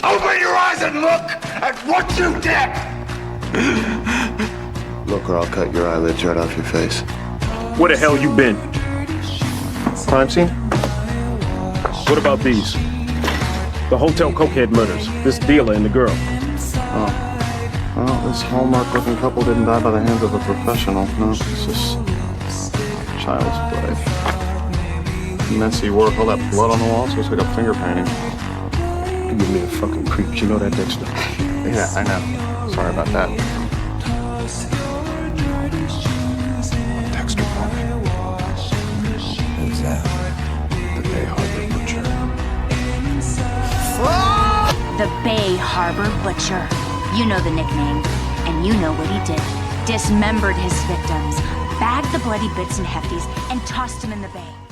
Open your eyes and look at what you did! Look or I'll cut your eyelids right off your face. Where the hell you been? Crime scene? What about these? The hotel cokehead murders, this dealer and the girl. Oh. Well, this Hallmark-looking couple didn't die by the hands of a professional. No, it's just child's play. Messy work, all that blood on the walls looks like a finger painting. You give me the fucking creeps, you know that, Dexter? Yeah, I know. Sorry about that. Dexter called me. Who's that? The Bay Harbor Butcher. The Bay Harbor Butcher. You know the nickname, and you know what he did. Dismembered his victims, bagged the bloody bits and hefties, and tossed them in the bay.